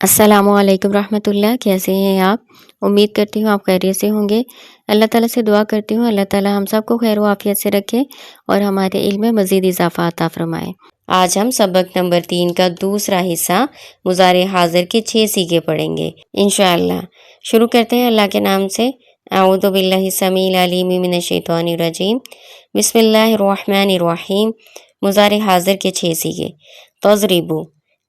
السلام علیکم رحمۃ اللہ، کیسے ہیں آپ؟ امید کرتی ہوں آپ خیریت سے ہوں گے۔ اللہ تعالیٰ سے دعا کرتی ہوں اللہ تعالیٰ ہم سب کو خیر و عافیت سے رکھے اور ہمارے علم میں مزید اضافہ عطا فرمائے۔ آج ہم سبق نمبر 3 کا دوسرا حصہ مضارع حاضر کے 6 صیغے پڑھیں گے انشاءاللہ۔ شروع کرتے ہیں اللہ کے نام سے۔ اعوذ باللہ السمیع العلیم من الشیطان الرجیم، بسم اللہ الرحمن الرحیم۔ مضارع حاضر کے 6 صیغے۔ تضربو،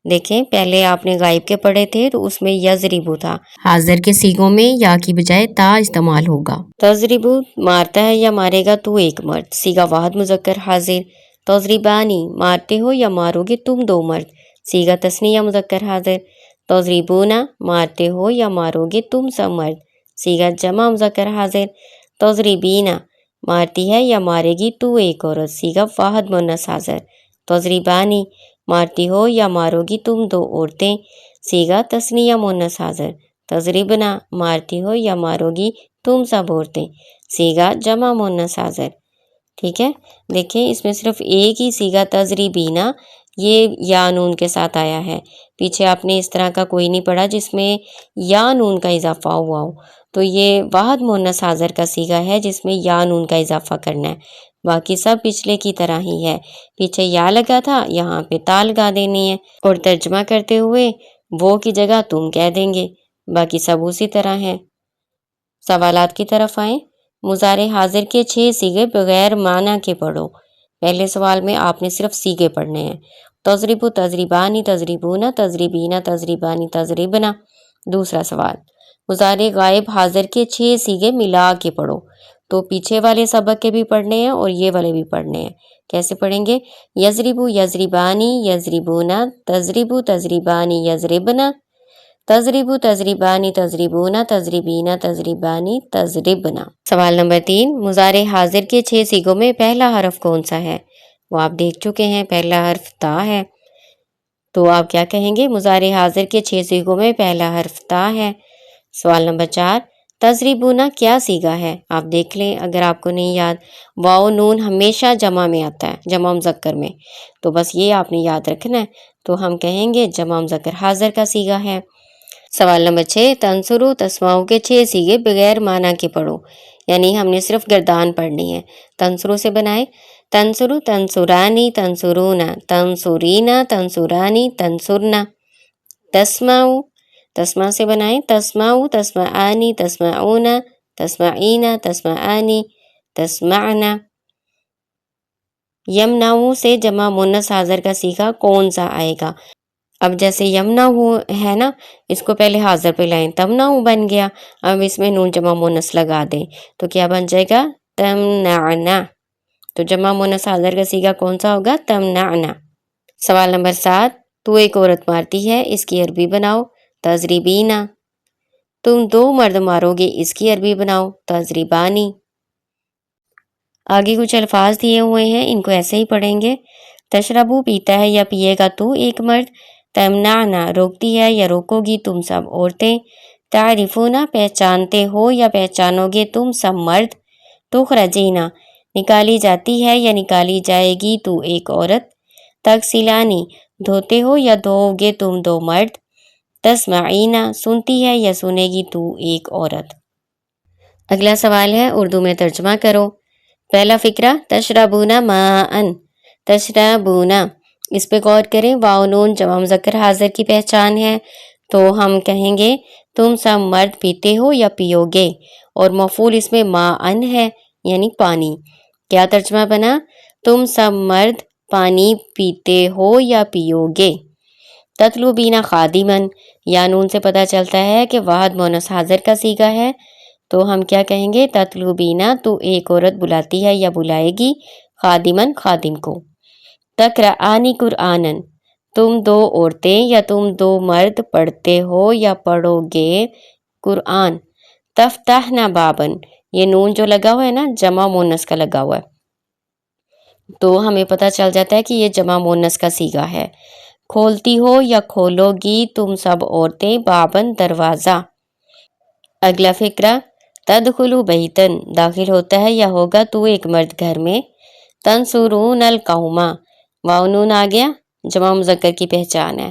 دیکھیں پہلے آپ نے غائب کے پڑھے تھے تو اس میں یضربو تھا، حاضر کے صیغوں میں یا کی بجائے تا استعمال ہوگا۔ تضربو، مارتا ہے یا مارے گا تو ایک مرد، صیغہ واحد مذکر حاضر۔ تضربانی، مارتے ہو یا مارو گے تم دو مرد، صیغہ تثنیہ مذکر حاضر۔ تضربونا، مارتے ہو یا مارو گے تم سب مرد، صیغہ جمع مذکر حاضر۔ تضربینا، مارتی ہے یا مارے گی تو ایک عورت، صیغہ واحد مؤنث حاضر۔ تضربانی، مارتی ہو یا مارو گی تم دو عورتیں، صیغہ تثنیہ مؤنث حاضر۔ تضربنا، مارتی ہو یا مارو گی تم سب عورتیں، صیغہ جمع مؤنث حاضر۔ ٹھیک ہے، دیکھیں اس میں صرف ایک ہی صیغہ تضربینا یہ یا نون کے ساتھ آیا ہے، پیچھے آپ نے اس طرح کا کوئی نہیں پڑھا جس میں یا نون کا اضافہ ہوا ہو، تو یہ واحد مؤنث حاضر کا صیغہ ہے جس میں یا نون کا اضافہ کرنا ہے، باقی سب پچھلے کی طرح ہی ہے، پیچھے یا لگا تھا یہاں پہ تا لگا دینی ہے، اور ترجمہ کرتے ہوئے وہ کی جگہ تم کہہ دیں گے، باقی سب اسی طرح ہے۔ سوالات کی طرف آئیں۔ مضارع حاضر کے 6 صیغے بغیر معنی کے پڑھو۔ پہلے سوال میں آپ نے صرف صیغے پڑھنے ہیں۔ تضربو، تضربانی، تضربونا، تضربینا، تضربانی، تضربنا۔ دوسرا سوال، مضارع غائب حاضر کے 6 صیغے ملا کے پڑھو، تو پیچھے والے سبق کے بھی پڑھنے ہیں اور یہ والے بھی پڑھنے ہیں۔ کیسے پڑھیں گے؟ یضربو، یضربانی، یضربونا، تضربو، تضربانی، یضربنا، تضربو، تضربانی، تضربونا، تضربینا، تضربانی، تضربنا۔ سوال نمبر 3، مضارع حاضر کے 6 صیغوں میں پہلا حرف کون سا ہے؟ وہ آپ دیکھ چکے ہیں، پہلا حرف تا ہے، تو آپ کیا کہیں گے؟ مضارع حاضر کے 6 صیغوں میں پہلا حرف تا ہے۔ سوال نمبر 4، تضربونا کیا صیغہ ہے؟ آپ دیکھ لیں اگر آپ کو نہیں یاد، واو نون ہمیشہ جمع میں آتا ہے، جمع مذکر میں، تو بس یہ آپ نے یاد رکھنا ہے، تو ہم کہیں گے جمع مذکر حاضر کا صیغہ ہے۔ سوال نمبر 6، تنصرو تسمعو کے 6 صیغے بغیر معنی کے پڑھو، یعنی ہم نے صرف گردان پڑھنی ہے۔ تنصرو سے بنائے، تنصرو، تنصرانی، تنصرونا، تنصرینا، تنصرانی، تنصرنا۔ تسمعو، تسمع سے بنائیں، تسمعو، تسمعانی، تسمعونا، تسمعینا، تسمعانی، تسمعنا۔ یمنعو سے جمع مؤنث حاضر کا صیغہ کون سا آئے گا؟ اب جیسے یمنعو ہے نا، اس کو پہلے حاضر پہ لائیں، تمنعو بن گیا، اب اس میں نون جمع مؤنث لگا دیں تو کیا بن جائے گا؟ تمنعنا۔ تو جمع مؤنث حاضر کا صیغہ کون سا ہوگا؟ تمنعنا۔ سوال نمبر 7، تو ایک عورت مارتی ہے، اس کی عربی بناؤ، تضربینا۔ تم 2 مرد مارو گے، اس کی عربی بناؤ، تضربانی۔ آگے کچھ الفاظ دیے ہوئے ہیں، ان کو ایسے ہی پڑھیں گے۔ تشربو، پیتا ہے یا پیے گا تو ایک مرد۔ تمنعنا، روکتی ہے یا روکو گی تم سب عورتیں۔ تعرفونا، پہچانتے ہو یا پہچانو گے تم سب مرد۔ تخرجینا، نکالی جاتی ہے یا نکالی جائے گی تو ایک عورت۔ تغسلانی، دھوتے ہو یا دھوؤ گے تم 2 مرد۔ تسمعینا، سنتی ہے یا سنے گی تو ایک عورت۔ اگلا سوال ہے، اردو میں ترجمہ کرو۔ پہلا فقرہ، تشربونا ماءً، تشربونا، اس پہ غور کریں، واو نون جمع مذکر حاضر کی پہچان ہے، تو ہم کہیں گے تم سب مرد پیتے ہو یا پیو گے، اور مفعول اس میں ماءً ہے یعنی پانی۔ کیا ترجمہ بنا؟ تم سب مرد پانی پیتے ہو یا پیو گے۔ تطلبینا خادمن، یا نون سے پتہ چلتا ہے کہ واحد مؤنث حاضر کا صیغہ ہے، تو ہم کیا کہیں گے؟ تطلبینا، تو ایک عورت بلاتی ہے یا بلائے گی، خادمن، خادم کو۔ تقرآنی قرآنن، تم 2 عورتیں یا تم 2 مرد پڑھتے ہو یا پڑھو گے قرآن۔ تفتحنا بابن، یہ نون جو لگا ہوا ہے نا جمع مؤنث کا لگا ہوا ہے، تو ہمیں پتہ چل جاتا ہے کہ یہ جمع مؤنث کا صیغہ ہے۔ کھولتی ہو یا کھولو گی تم سب عورتیں بابن، دروازہ۔ اگلا فقرہ، تدخلو بیتن، داخل ہوتا ہے یا ہوگا تو ایک مرد گھر میں۔ تنصرون القوما، واو نون آ گیا، جمع مذکر کی پہچان ہے۔